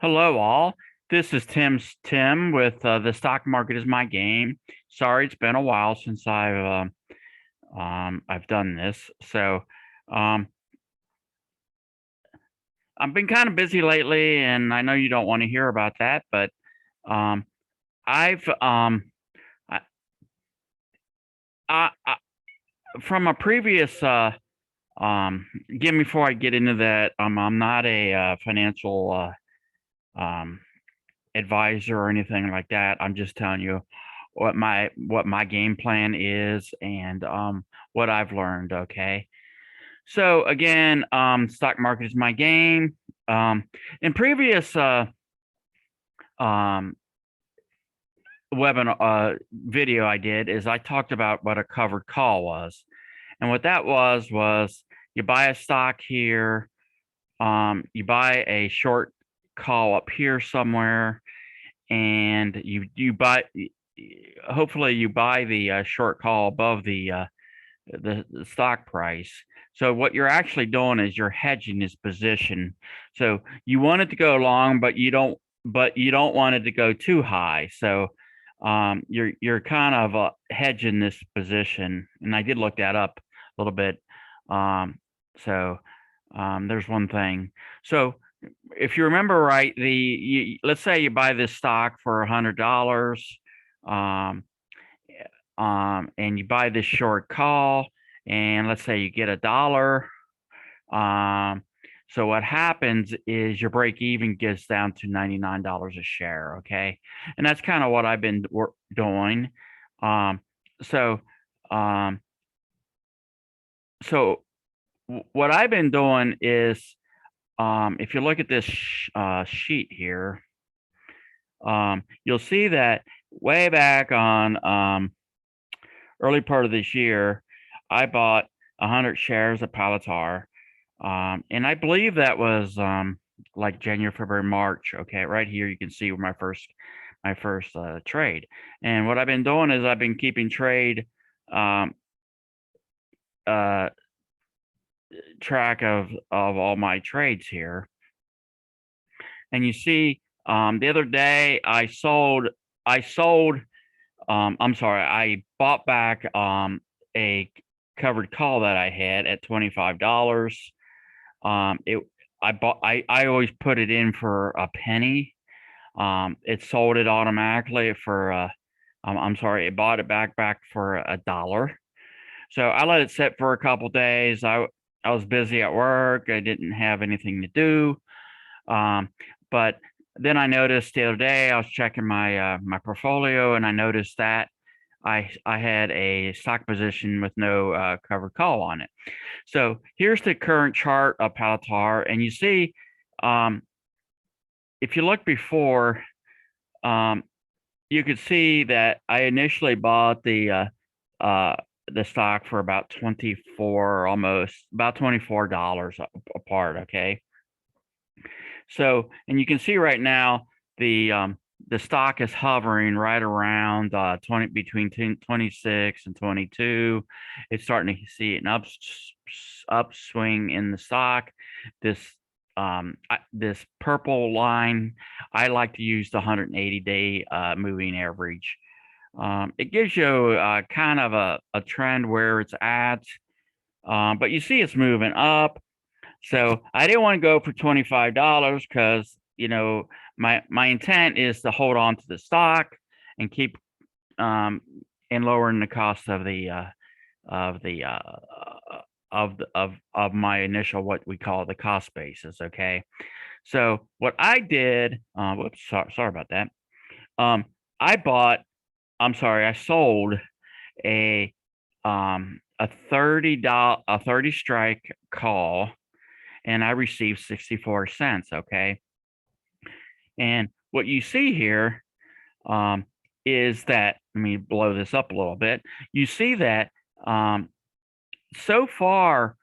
Hello, all. This is Tim with the stock market is my game. Sorry, it's been a while since I've done this. Um, I've been kind of busy lately, and I know you don't want to hear about that, but um, I've I, I, from a previous again before I get into that, I'm not a financial advisor or anything like that. I'm just telling you what my game plan is and what I've learned. Okay. So again, stock market is my game. In previous um, webinar video I did is I talked about what a covered call was, and what that was you buy a stock here, you buy a short call up here somewhere, and you buy hopefully you buy the short call above the stock price. So what you're actually doing is you're hedging this position. So you want it to go long, but you don't want it to go too high. So you're kind of hedging this position, and I did look that up a little bit. Um, so there's one thing. So if you remember right, let's say you buy this stock for $100, um, and you buy this short call, and let's say you get $1. Um, so what happens is your break even gets down to $99 a share. Okay, and that's kind of what I've been doing. Um, so um, so what I've been doing is, if you look at this sheet here, you'll see that way back on early part of this year, I bought 100 shares of PLTR, and I believe that was like January, February, March. Okay, right here you can see my first trade. And what I've been doing is I've been keeping um, uh, track of all my trades here. And you see, the other day I'm sorry, I bought back a covered call that I had at $25. It I always put it in for a penny. It sold it automatically for I'm sorry, it bought it back for $1. So I let it sit for a couple days. I was busy at work. I didn't have anything to do. Um, but then I noticed the other day I was checking my portfolio, and I noticed that I had a stock position with no covered call on it. So here's the current chart of Palatar, and you see, um, if you look before, um, you could see that I initially bought uh, the stock for about 24, almost about $24 apart. Okay, so, and you can see right now the stock is hovering right around 20 between 26 and 22. It's starting to see an upswing in the stock. This this purple line, I like to use the 180-day moving average. It gives you kind of a trend where it's at, but you see it's moving up. So I didn't want to go for $25 because my intent is to hold on to the stock and keep um, and lowering the cost of the of my initial, what we call the cost basis. Okay, so what I did, whoops, sorry about that. Um, I bought, I'm sorry, I sold a a $30 strike call, and I received 64 cents. Okay. And what you see here is that, let me blow this up a little bit. You see that so far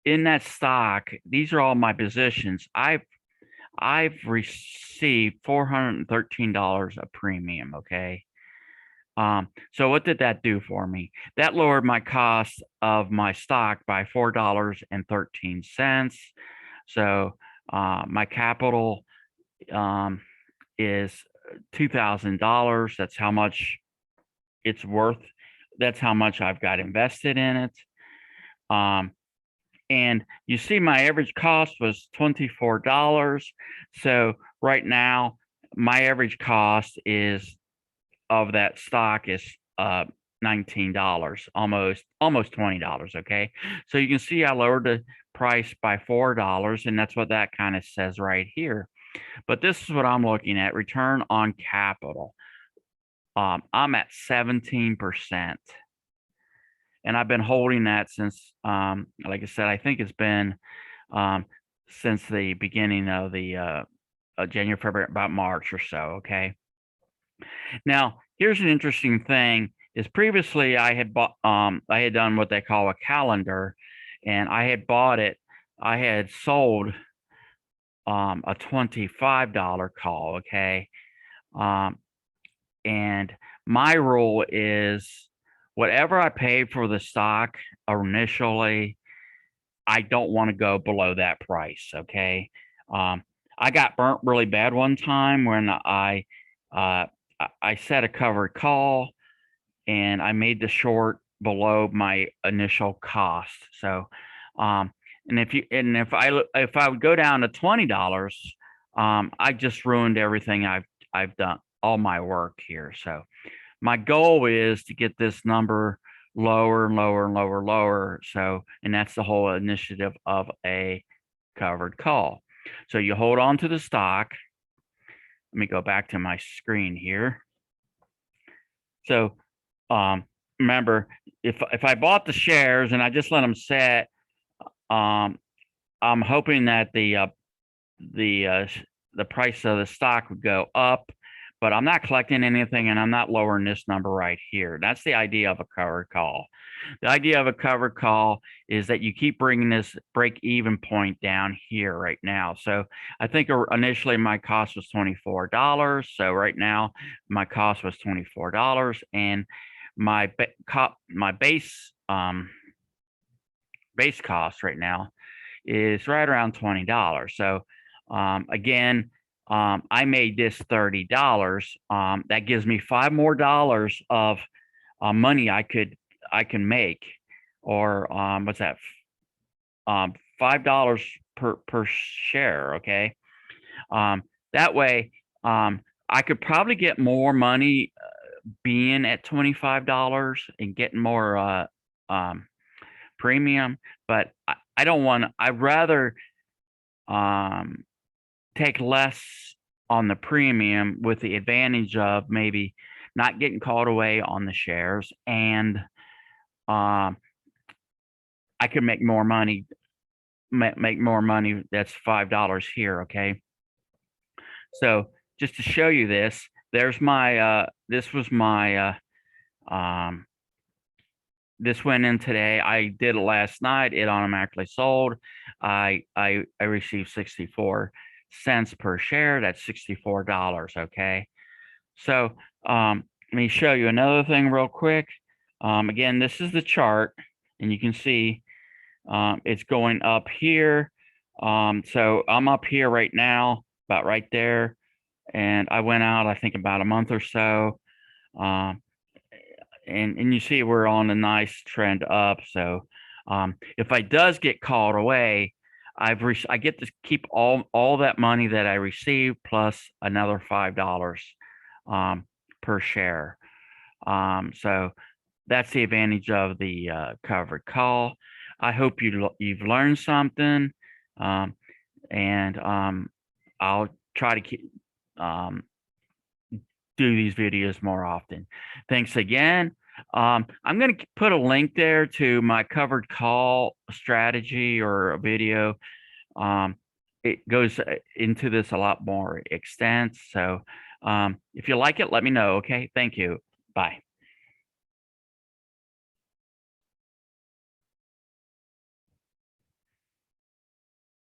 in that stock, these are all my positions. I've received $413 a premium. Okay. So what did that do for me? That lowered my cost of my stock by $4.13. So my capital is $2,000. That's how much it's worth. That's how much I've got invested in it. And you see my average cost was $24. So right now, my average cost is of that stock is $19, almost $20. Okay. So you can see I lowered the price by $4, and that's what that kind of says right here. But this is what I'm looking at, return on capital. I'm at 17%. And I've been holding that since, like I said, I think it's been since the beginning of the January, February, about March or so. Okay. Now, here's an interesting thing: is previously I had bought, I had done what they call a calendar, and I had bought it. I had sold a $25 call. Okay. And my rule is whatever I paid for the stock initially, I don't want to go below that price. Okay. I got burnt really bad one time when I set a covered call and I made the short below my initial cost. So, and if I would go down to $20, I just ruined everything I've done, all my work here. So my goal is to get this number lower and lower and lower and lower. So, and that's the whole initiative of a covered call. So you hold on to the stock. Let me go back to my screen here. So remember, if I bought the shares and I just let them sit, I'm hoping that the price of the stock would go up, but I'm not collecting anything and I'm not lowering this number right here. That's the idea of a covered call. The idea of a covered call is that you keep bringing this break-even point down here right now. So I think initially my cost was $24. So right now my cost was $24, and my base cost right now is right around $20. So again, I made this $30. That gives me $5 more of money I can make, or what's that? $5 per share. Okay. That way, I could probably get more money being at $25 and getting more premium, but I don't want. I'd rather take less on the premium with the advantage of maybe not getting called away on the shares, and I could make more money. Make more money. That's $5 here. Okay. So just to show you this, there's my this was my this went in today. I did it last night. It automatically sold. I received 64 cents per share. That's $64. Okay. So let me show you another thing real quick. Again, this is the chart, and you can see it's going up here. So I'm up here right now, about right there. And I went out, I think, about a month or so. And you see we're on a nice trend up. So if I does get called away, I get to keep all that money that I receive plus another $5 per share. So that's the advantage of the covered call. I hope you've learned something, and I'll try to keep do these videos more often. Thanks again. I'm going to put a link there to my covered call strategy or a video. It goes into this a lot more extent. So if you like it, let me know. Okay. Thank you. Bye.